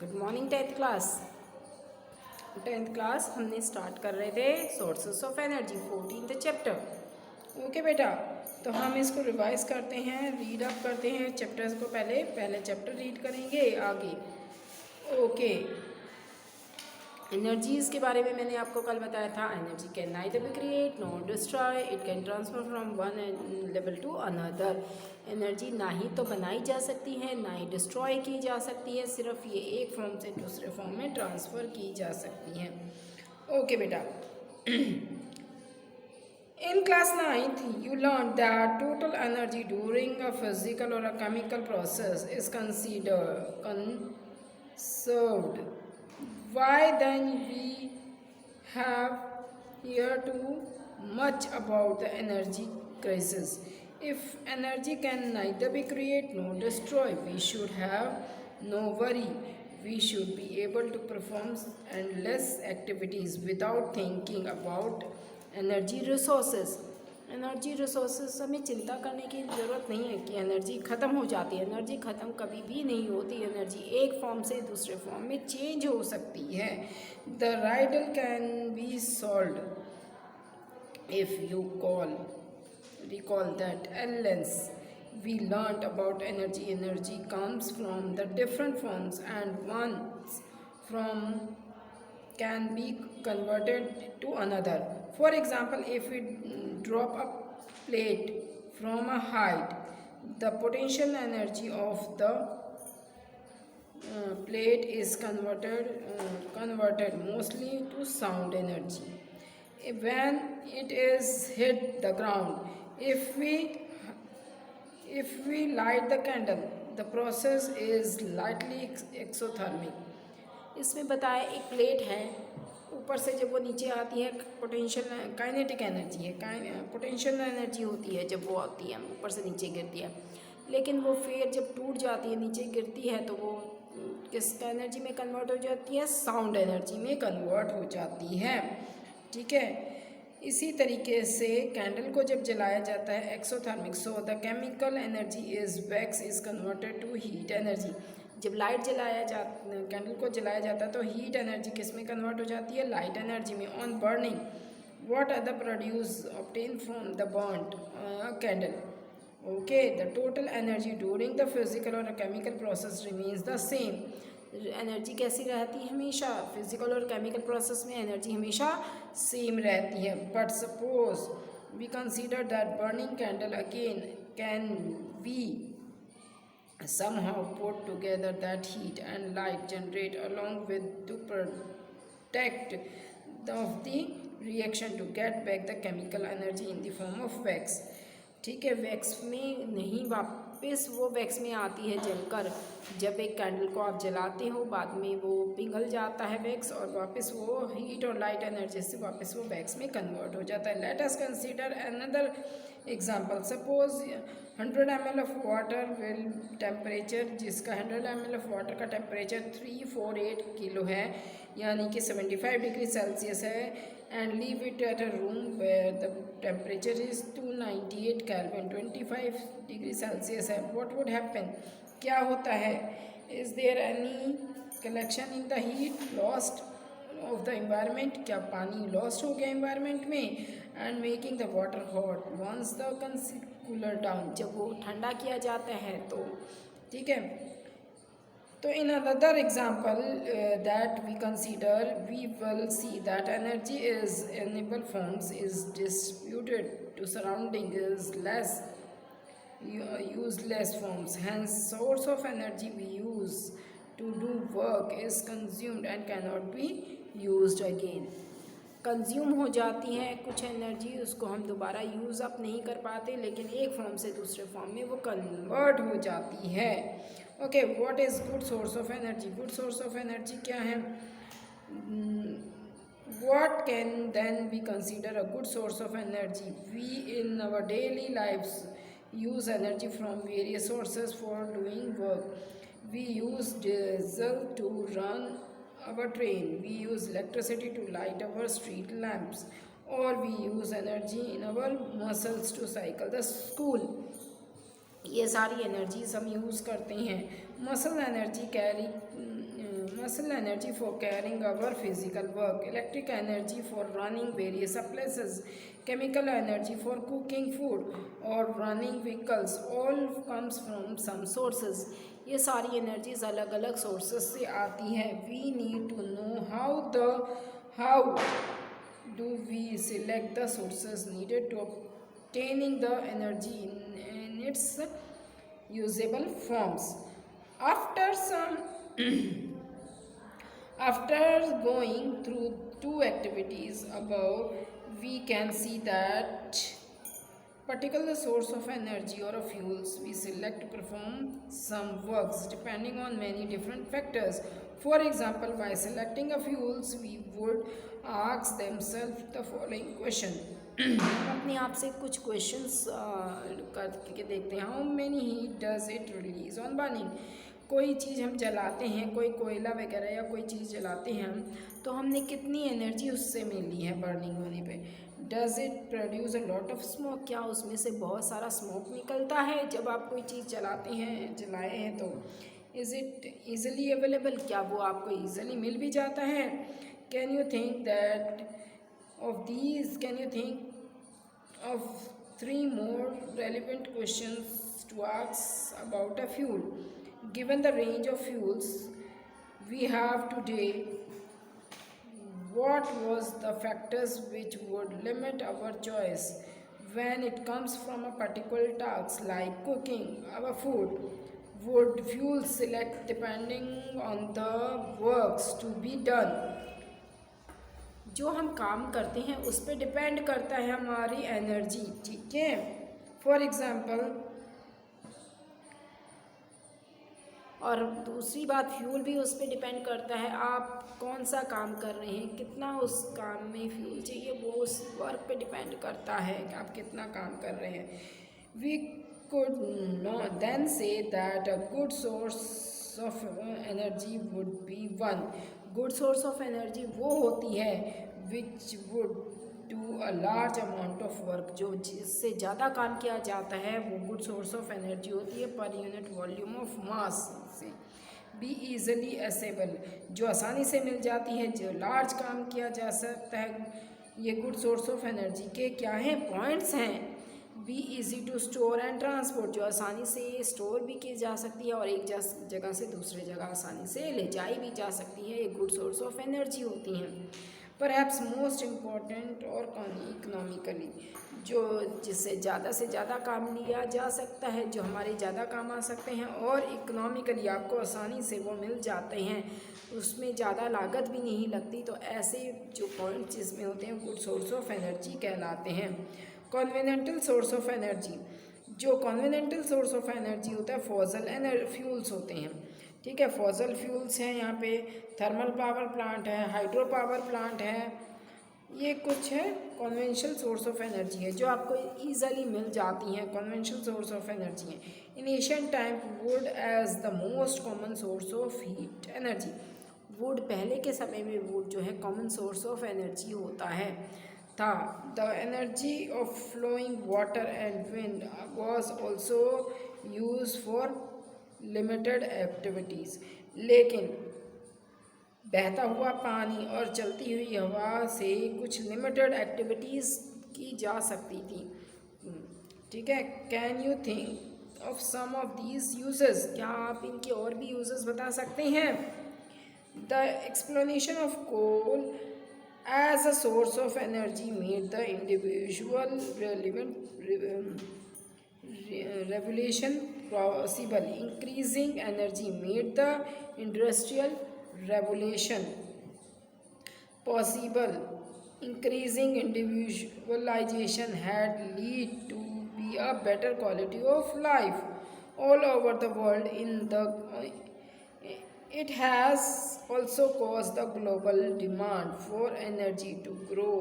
Good morning tenth class हमने start कर रहे थे sources of energy 14th chapter. Okay बेटा, तो हम इसको रिवाइज करते हैं, रीड अप करते हैं चैप्टर्स को। पहले चैप्टर रीड करेंगे आगे। ओके, एनर्जीज़ के बारे में मैंने आपको कल बताया था। Energy can neither be create nor destroy, it can transfer from one level to another. Energy ना ही तो बनाई जा सकती है, ना ही डिस्ट्रॉय की जा सकती है, सिर्फ ये एक फॉर्म से दूसरे फॉर्म में ट्रांसफ़र की जा सकती हैं। ओके बेटा, in class 9th you learned that total energy during a physical or a chemical process is conserved. Why then we have here too much about the energy crisis? If energy can neither be created nor destroyed, we should have no worry. We should be able to perform endless activities without thinking about energy resources हमें चिंता करने की ज़रूरत नहीं है कि energy ख़त्म हो जाती है। एनर्जी ख़त्म कभी भी नहीं होती। एनर्जी एक फॉर्म से दूसरे फॉर्म में चेंज हो सकती है। The Rydal can be solved if you recall that Lens we learnt about energy. Energy comes from the different forms and ones from can be converted to another. For example, if we drop a plate from a height, the potential energy of the plate is converted mostly to sound energy when it is hit the ground. If we light the candle, the process is lightly exothermic. इसमें बताया एक plate है, ऊपर से जब वो नीचे आती है पोटेंशियल काइनेटिक एनर्जी है, पोटेंशियल एनर्जी होती है जब वो आती है ऊपर से नीचे गिरती है। लेकिन वो फिर जब टूट जाती है नीचे गिरती है तो वो किस एनर्जी में कन्वर्ट हो जाती है? साउंड एनर्जी में कन्वर्ट हो जाती है। ठीक है, इसी तरीके से कैंडल को जब जलाया जाता है exothermic, so the chemical energy is wax is converted to heat energy. जब कैंडल को जलाया जाता है तो हीट एनर्जी किस में कन्वर्ट हो जाती है? लाइट एनर्जी में। On burning what are the produce obtain from the burned candle? Okay, the total energy during the physical और chemical process remains the same. Energy कैसी रहती है? हमेशा फिजिकल और केमिकल प्रोसेस में एनर्जी हमेशा सेम रहती है। But suppose we consider that burning candle again can we somehow put together that heat and light generate along with to protect the reaction to get back the chemical energy in the form of wax. ठीक है, wax में नहीं, वापस वो wax में आती है जलकर। जब एक कैंडल को आप जलाते हो बाद में वो पिघल जाता है वैक्स और वापस वो हीट और लाइट एनर्जी से वापस वो वैक्स में कन्वर्ट हो जाता है। Let us consider another example. Suppose 100 ml of water will temperature, जिसका 100 ml ऑफ वाटर का टेम्परेचर 348 किलो है, यानी कि 75 डिग्री सेल्सियस है, and leave it at a room where the temperature is 298 Kelvin 25 degree Celsius है, what would happen? क्या होता है? Is there any collection in the heat lost of the environment? क्या पानी lost हो गया environment में? And making the water hot once the cooler down, जब वो ठंडा किया जाता है तो। ठीक है, तो in another example that we consider, we will see that energy is in equal forms is distributed to surrounding is less useless forms. Hence, source of energy we use to do work is consumed and cannot be used again. Consume हो जाती है कुछ energy, उसको हम दोबारा use up नहीं कर पाते, लेकिन एक फॉर्म से दूसरे फॉर्म में वो कन्वर्ट हो जाती है। Okay, what is good source of energy? Good source of energy क्या है? What can then be consider a good source of energy? We in our daily lifes use energy from various sources for doing work. We use diesel to run our train, we use electricity to light our street lamps, or we use energy in our muscles to cycle the school. ये सारी energies हम use करते हैं। Muscle energy carry muscle energy for carrying our physical work, electric energy for running various appliances, chemical energy for cooking food or running vehicles, all comes from some sources. ये सारी energies अलग अलग sources से आती हैं. We need to know how do we select the sources needed to obtaining the energy in its usable forms. After going through two activities above, we can see that particular source of energy or of fuels we select to perform some works depending on many different factors. For example, by selecting a fuels, we would ask themselves the following question. हम अपने आप से कुछ questions करके देखते हैं. How many heat does it release on burning. कोई चीज़ हम जलाते हैं, कोई कोयला वगैरह या कोई चीज़ जलाते हैं हम, तो हमने कितनी एनर्जी उससे मिली है बर्निंग होने पे. Does it produce a lot of smoke. क्या उसमें से बहुत सारा स्मोक निकलता है जब आप कोई चीज़ जलाए हैं तो. Is it easily available. क्या वो आपको ईज़िली मिल भी जाता है. Can you think that of these, can you think of 3 more relevant questions to ask about a fuel? Given the range of fuels we have today, what was the factors which would limit our choice when it comes from a particular task like cooking our food? Would fuel select depending on the works to be done? जो हम काम करते हैं उस पर depend करता है हमारी एनर्जी. ठीक है. फॉर एग्ज़ाम्पल, और दूसरी बात, फ्यूल भी उस पर डिपेंड करता है आप कौन सा काम कर रहे हैं, कितना उस काम में फ्यूल चाहिए, वो उस वर्क पे डिपेंड करता है कि आप कितना काम कर रहे हैं. We could not then say that a good source of energy would be one. Good source of energy वो होती है which would do a large amount of work. जो जिससे ज़्यादा काम किया जाता है वो गुड सोर्स ऑफ एनर्जी होती है per unit volume of mass से. Be easily accessible. जो आसानी से मिल जाती है, जो लार्ज काम किया जा सकता है, ये गुड सोर्स ऑफ एनर्जी के क्या हैं, पॉइंट्स हैं. Be easy to store and transport. जो आसानी से स्टोर भी की जा सकती है और एक जगह से दूसरे जगह आसानी से ले जाई भी जा सकती है. ये गुड सोर्स ऑफ एनर्जी होती हैं. परहैप्स मोस्ट इम्पॉर्टेंट और इकोनॉमिकली, जो जिससे ज़्यादा से ज़्यादा काम लिया जा सकता है, जो हमारे ज़्यादा काम आ सकते हैं और इकोनॉमिकली आपको आसानी से वो मिल जाते हैं, उसमें ज़्यादा लागत भी नहीं लगती. तो ऐसे जो पॉइंट्स जिसमें होते हैं गुड सोर्स ऑफ एनर्जी कहलाते हैं. कन्वीनियंटल सोर्स ऑफ एनर्जी. जो कन्वीनियंटल सोर्स ऑफ एनर्जी होता है फॉसिल फ्यूल्स होते हैं. ठीक है. फॉसिल फ्यूल्स हैं, यहाँ पे थर्मल पावर प्लांट है, हाइड्रो पावर प्लांट है, ये कुछ है कन्वेंशनल सोर्स ऑफ एनर्जी है जो आपको ईज़िली मिल जाती हैं. कन्वेंशनल सोर्स ऑफ एनर्जी है. In ancient time wood as the most common source of heat energy. Wood पहले के समय में वुड जो है कॉमन सोर्स ऑफ एनर्जी होता है था. The energy of flowing water and wind was also use for limited activities. लेकिन बहता हुआ पानी और चलती हुई हवा से कुछ लिमिटेड एक्टिविटीज़ की जा सकती थी. ठीक है. Can you think of some of these uses. क्या आप इनके और भी यूजेस बता सकते हैं. The explanation of coal as a source of energy made the individual revolution possible. Increasing energy made the industrial revolution possible. Increasing individualization had led to be a better quality of life all over the world. It has also caused the global demand for energy to grow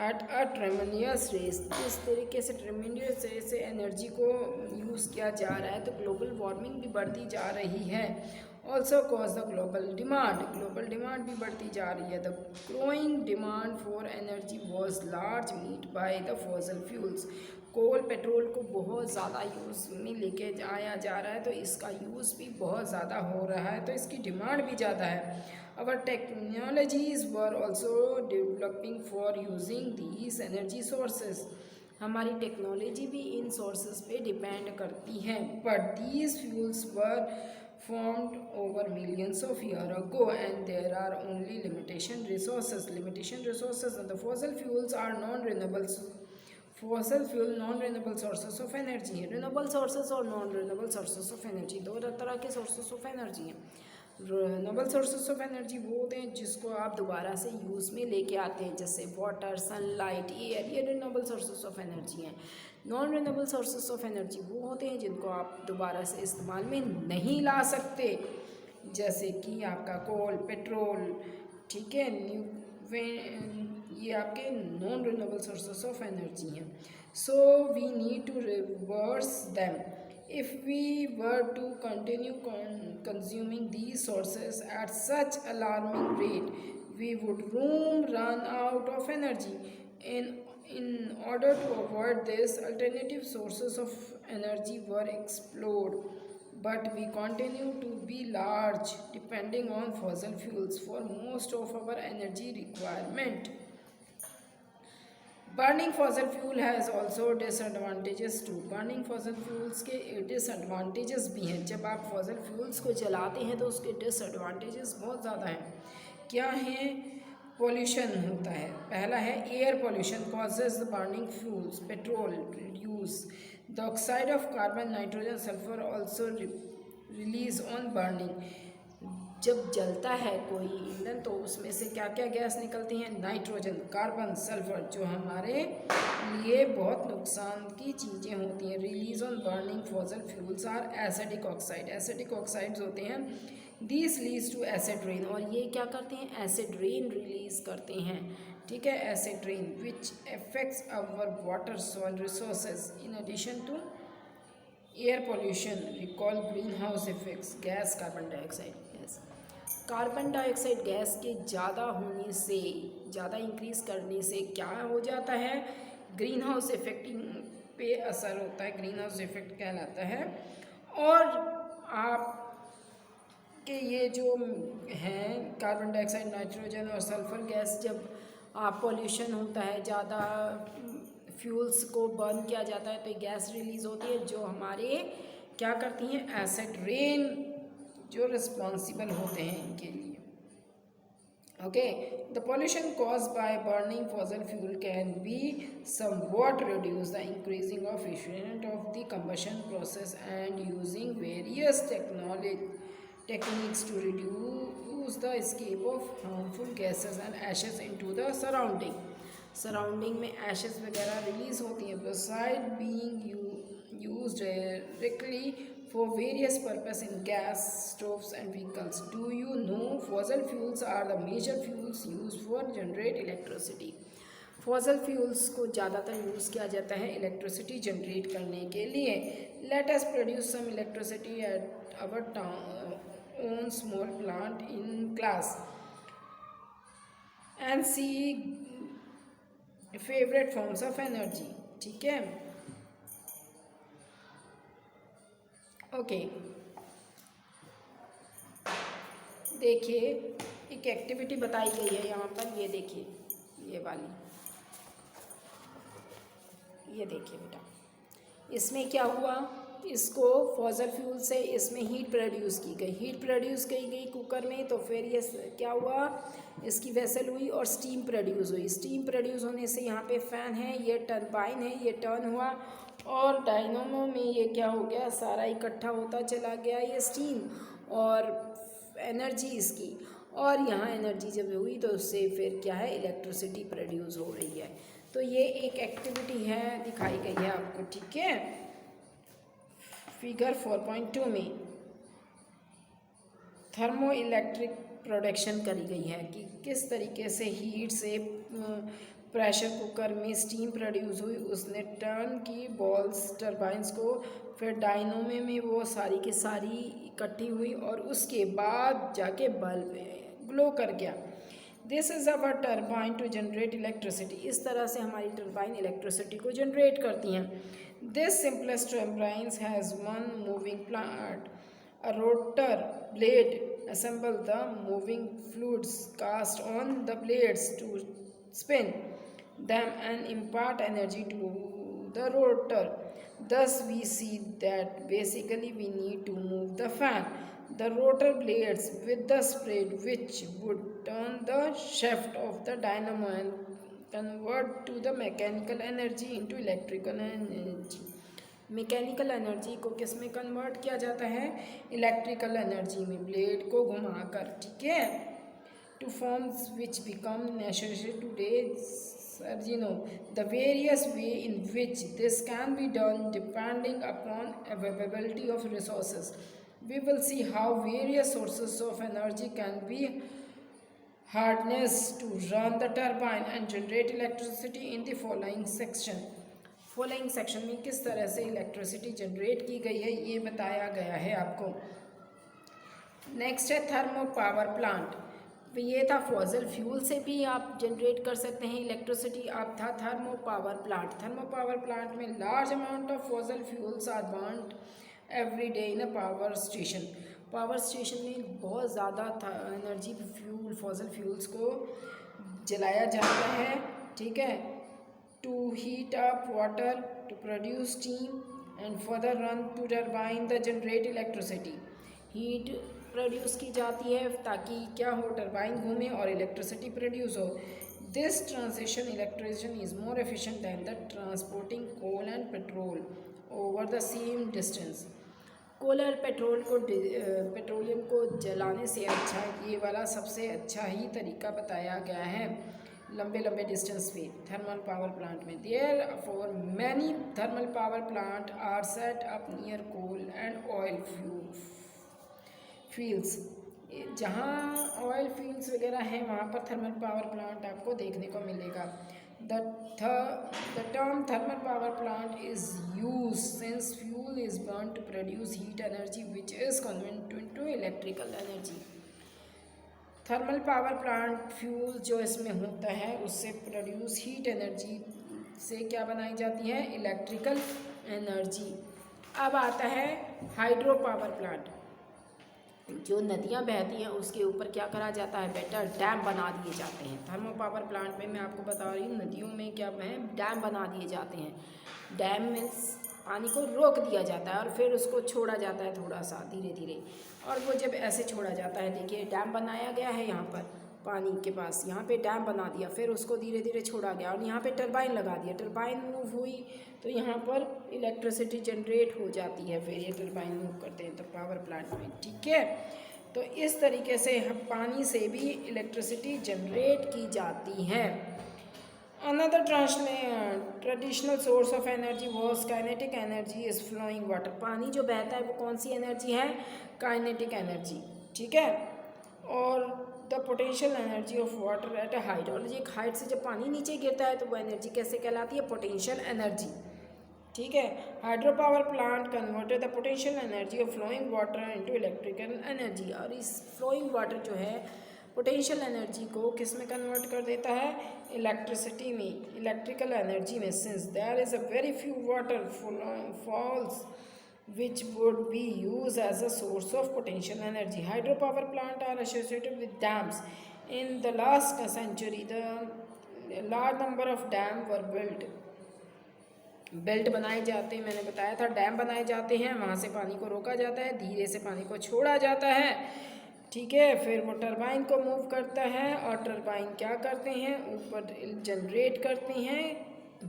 at a tremendous race. जिस तरीके से tremendous race से energy को use किया जा रहा है तो ग्लोबल वार्मिंग भी बढ़ती जा रही है also cause the global demand भी बढ़ती जा रही है। The growing demand for energy was large meet by the fossil fuels. Coal petrol को बहुत ज़्यादा यूज़ में लेके आया जा रहा है, तो इसका यूज़ भी बहुत ज़्यादा हो रहा है, तो इसकी डिमांड भी ज़्यादा है। Our technologies were also developing for using these energy sources. हमारी टेक्नोलॉजी भी इन सोर्सेज पे डिपेंड करती है, but these fuels were formed over millions of years ago and there are only limitation resources and the fossil fuels are non-renewable sources of energy। renewable sources और non-renewable sources of energy दो तरह के sources of energy हैं। Renewable sources of energy वो होते हैं जिसको आप दोबारा से यूज़ में लेके आते हैं, जैसे वाटर, सनलाइट, एयर, ये रिन्यूएबल सोर्सेस ऑफ एनर्जी हैं। Non renewable sources of energy वो होते हैं जिनको आप दोबारा से इस्तेमाल में नहीं ला सकते, जैसे कि आपका कोल, पेट्रोल, ठीक है, ये आपके non renewable sources of energy हैं। So we need to reverse them. If we were to continue consuming these sources at such alarming rate, we would run out of energy. In order to avoid this, alternative sources of energy were explored, but we continue to be large, depending on fossil fuels for most of our energy requirement. Burning fossil fuel has also disadvantages too. Burning fossil fuels के disadvantages भी हैं। जब आप fossil fuels को जलाते हैं तो उसके डिसएडवांटेजेस बहुत ज़्यादा हैं। क्या हैं? पोल्यूशन होता है। पहला है air pollution causes the burning fuels, petrol reduce the oxide of carbon, nitrogen, sulphur also release on burning. जब जलता है कोई ईंधन तो उसमें से क्या क्या गैस निकलती हैं? नाइट्रोजन, कार्बन, सल्फर, जो हमारे लिए बहुत नुकसान की चीज़ें होती हैं। Release on burning fossil fuels are acidic oxide. Acidic oxides होते हैं, this leads to acid rain, और ये क्या करते हैं? एसिड रेन रिलीज करते हैं, ठीक है, acid rain which affects our water soil resources. In addition to air pollution recall greenhouse effects gas, carbon dioxide gas. Carbon dioxide gas के ज़्यादा होने से, ज़्यादा इंक्रीज करने से क्या हो जाता है? ग्रीन हाउस इफेक्ट पे असर होता है, ग्रीन हाउस इफेक्ट कहलाता है। और आप के ये जो हैं कार्बन डाइऑक्साइड, नाइट्रोजन और सल्फर गैस, जब आप पॉल्यूशन होता है, ज़्यादा फ्यूल्स को बर्न किया जाता है तो गैस रिलीज होती है जो हमारे क्या करती हैं? एसिड रेन जो रिस्पॉन्सिबल होते हैं इनके लिए। Okay, the pollution cause by burning fossil fuel can be somewhat reduce the increasing of efficient of the combustion process and using various techniques to reduce the escape of harmful gases and ashes into the surrounding में ashes वगैरह release होती हैं। besides being used directly for various purposes in gas stoves and vehicles. Do you know fossil fuels are the major fuels used for generate electricity? Fossil fuels को ज़्यादातर use किया जाता है electricity generate करने के लिए। Let us produce some electricity at our own small plant in class and see favorite forms of energy, ठीक है। ओके, देखिए एक एक्टिविटी बताई गई है यहाँ पर, ये देखिए, ये वाली, ये देखिए बेटा, इसमें क्या हुआ? इसको फॉसल फ्यूल से इसमें हीट प्रोड्यूस की गई कुकर में, तो फिर ये क्या हुआ? इसकी वेसल हुई और स्टीम प्रोड्यूस हुई। स्टीम प्रोड्यूस होने से यहाँ पे फ़ैन है, ये टर्बाइन है, ये टर्न हुआ और डायनामो में ये क्या हो गया? सारा इकट्ठा होता चला गया ये स्टीम और एनर्जी इसकी, और यहाँ एनर्जी जब हुई तो उससे फिर क्या है? इलेक्ट्रिसिटी प्रोड्यूस हो रही है। तो ये एक एक्टिविटी है, दिखाई गई है आपको, ठीक है। फिगर 4.2 में थर्मो इलेक्ट्रिक प्रोडक्शन करी गई है कि किस तरीके से हीट से प्रेशर कुकर में स्टीम प्रोड्यूस हुई, उसने टर्न की बॉल्स टरबाइंस को, फिर डायनोमे में वो सारी की सारी इकट्ठी हुई और उसके बाद जाके बल्ब ग्लो कर गया। This is our turbine to generate electricity. इस तरह से हमारी टरबाइन इलेक्ट्रिसिटी को जनरेट करती हैं। This simplest turbines has one moving part, a rotor blade assemble the moving fluids cast on the blades to spin them and impart energy to the rotor. Thus we see that basically we need to move the fan, the rotor blades with the spread which would turn the shaft of the dynamo and convert to the mechanical energy into electrical energy. Mechanical energy को किस में convert किया जाता है? Electrical energy में, blade को घुमाकर, ठीक है। Two forms which become necessary today, the various way in which this can be done depending upon availability of resources. We will see how various sources of energy can be harnessed to run the turbine and generate electricity in the following section. Following section में किस तरह से electricity generate की गई है ये बताया गया है आपको। नेक्स्ट है थर्मो पावर प्लांट। ये था फॉसिल फ्यूल से भी आप जनरेट कर सकते हैं इलेक्ट्रिसिटी, अब था thermo power plant. Thermo power plant में large amount of fossil fuels are burned every day in a power station. Power station में बहुत ज़्यादा एनर्जी फ्यूल फॉसिल फ्यूल्स को जलाया जाता है, ठीक है, to heat up water, to produce steam and further run to turbine the generate electricity. Heat produce की जाती है ताकि क्या हो, टरबाइन घूमे और इलेक्ट्रिसिटी प्रोड्यूस हो। This transition electricity is more efficient than the transporting coal and petrol over the same distance. Coal और पेट्रोलियम को जलाने से अच्छा ये वाला सबसे अच्छा ही तरीका बताया गया है लंबे लंबे डिस्टेंस पे थर्मल पावर प्लांट में। Therefore many thermal power plant are set up near coal and oil fields. जहाँ ऑयल फील्ड्स वगैरह हैं वहाँ पर थर्मल पावर प्लांट आपको देखने को मिलेगा। The term thermal power plant is use since fuel is burn to produce heat energy which is converted into electrical energy. Thermal power plant fuel जो इसमें होता है उससे प्रोड्यूस हीट एनर्जी से क्या बनाई जाती है, इलेक्ट्रिकल एनर्जी। अब आता है हाइड्रो पावर प्लांट। जो नदियाँ बहती हैं उसके ऊपर क्या करा जाता है बेटा, डैम बना दिए जाते हैं। थर्मल पावर प्लांट में मैं आपको बता रही हूँ नदियों में क्या है, डैम बना दिए जाते हैं। डैम में पानी को रोक दिया जाता है और फिर उसको छोड़ा जाता है थोड़ा सा धीरे धीरे, और वो जब ऐसे छोड़ा जाता है, देखिए डैम बनाया गया है यहाँ पर पानी के पास, यहाँ पे डैम बना दिया, फिर उसको धीरे धीरे छोड़ा गया और यहाँ पे टरबाइन लगा दिया, टरबाइन मूव हुई तो यहाँ पर इलेक्ट्रिसिटी जनरेट हो जाती है, फिर ये टरबाइन मूव करते हैं तो पावर प्लांट में, ठीक है। तो इस तरीके से पानी से भी इलेक्ट्रिसिटी जनरेट की जाती है। Another traditional source of energy was kinetic energy is flowing water. पानी जो बहता है वो कौन सी एनर्जी है, काइनेटिक एनर्जी, ठीक है। और the potential energy of water at a height, और एक हाइट से जब पानी नीचे गिरता है तो वो एनर्जी कैसे कहलाती है, पोटेंशियल एनर्जी, ठीक है। Hydro power plant converted the potential energy of flowing water into electrical energy. और इस फ्लोइंग वाटर जो है पोटेंशियल एनर्जी को किस में कन्वर्ट कर देता है, इलेक्ट्रिसिटी में, इलेक्ट्रिकल एनर्जी में। Since there is a very few waterfalls which would be used as a source of potential energy. Hydropower plants are associated with dams. In the last century, the large number of dams were built. Belt बनाए जाते हैं, मैंने बताया था dam बनाए जाते हैं, वहाँ से पानी को रोका जाता है, धीरे से पानी को छोड़ा जाता है, ठीक है। फिर वो टरबाइन को मूव करता है और टरबाइन क्या करते हैं, ऊपर जनरेट करते हैं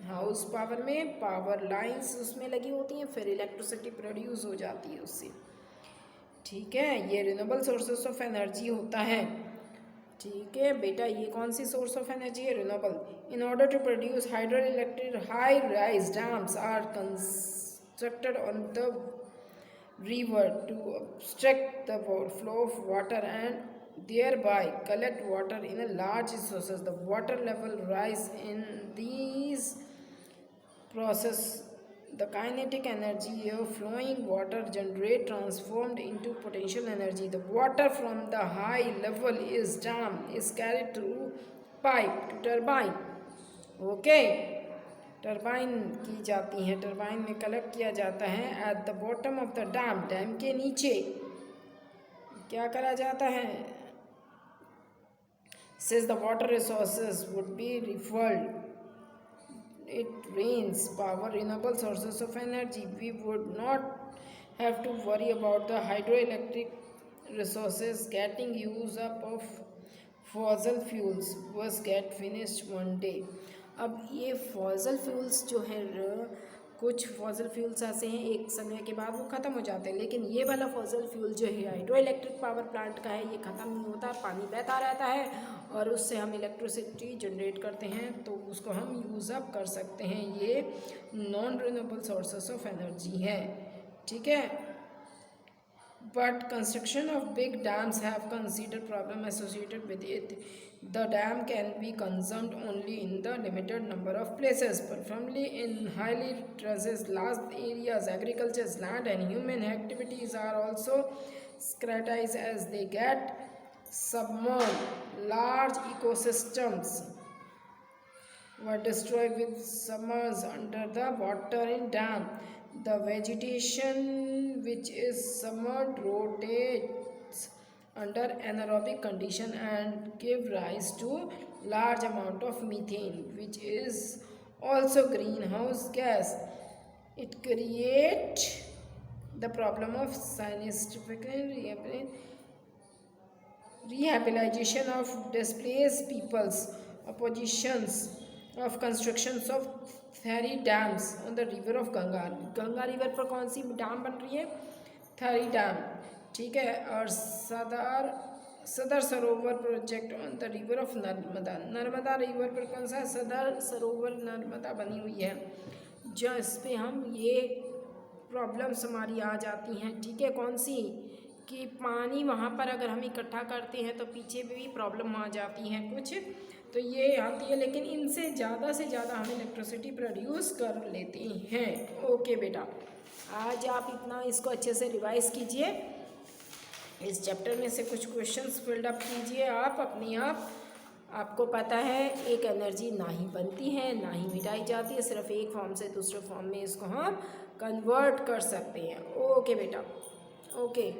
हाउस पावर में, पावर लाइंस उसमें लगी होती हैं, फिर इलेक्ट्रिसिटी प्रोड्यूस हो जाती है उससे, ठीक है। ये रिन्यूएबल सोर्सेस ऑफ एनर्जी होता है, ठीक है बेटा। ये कौन सी सोर्स ऑफ एनर्जी है, renewable. In order to produce hydroelectric high rise dams are constructed on the river to obstruct the flow of water and thereby collect water in a large sources. The water level rise in these process. The kinetic energy of flowing water generate transformed into potential energy. The water from the high level is dam is carried through pipe to turbine. Okay, turbine की जाती है, turbine में collect किया जाता है at the bottom of the dam, dam के नीचे क्या करा जाता है, since the water resources would be refueled, it rains power renewable sources of energy, we would not have to worry about the hydroelectric resources getting used up of fossil fuels was get finished one day. अब ये fossil fuels जो है, कुछ fossil fuels ऐसे हैं एक समय के बाद वो ख़त्म हो जाते हैं, लेकिन ये वाला फॉसल फ्यूल जो है हाइड्रो इलेक्ट्रिक पावर प्लांट का है, ये ख़त्म नहीं होता, पानी बहता रहता है और उससे हम इलेक्ट्रिसिटी जनरेट करते हैं, तो उसको हम यूज़ अप कर सकते हैं। ये non renewable sources of energy है, ठीक है। But construction of big dams have considered problem associated with it. The dam can be consumed only in the limited number of places, preferably in highly stressed large areas. Agriculture's land and human activities are also scrutinized as they get submerged. Large ecosystems were destroyed with submerged under the water in dam. The vegetation which is submerged rotates under anaerobic condition and give rise to large amount of methane, which is also greenhouse gas. It create the problem of scientific rehabilitation of displaced peoples, oppositions of constructions of their dams on the river of Ganga. Ganga river पर कौन सी dam बन रही है, theory dam, ठीक है। और सदर सरोवर project on the river of Narmada, Narmada river पर कौन सा सदर सरोवर नर्मदा बनी हुई है, जो इस पर हम ये प्रॉब्लम्स हमारी आ जाती हैं, ठीक है। कौन सी कि पानी वहाँ पर अगर हम इकट्ठा करते हैं तो पीछे भी प्रॉब्लम आ जाती हैं कुछ, तो ये आती है, लेकिन इनसे ज़्यादा से ज़्यादा हम इलेक्ट्रिसिटी प्रोड्यूस कर लेते हैं। ओके बेटा, आज आप इतना इसको अच्छे से रिवाइज कीजिए, इस चैप्टर में से कुछ क्वेश्चंस फिल्ड अप कीजिए आप अपने आप। आपको पता है एक एनर्जी ना ही बनती है ना ही मिटाई जाती है, सिर्फ एक फॉर्म से दूसरे फॉर्म में इसको हम कन्वर्ट कर सकते हैं। ओके बेटा, ओके।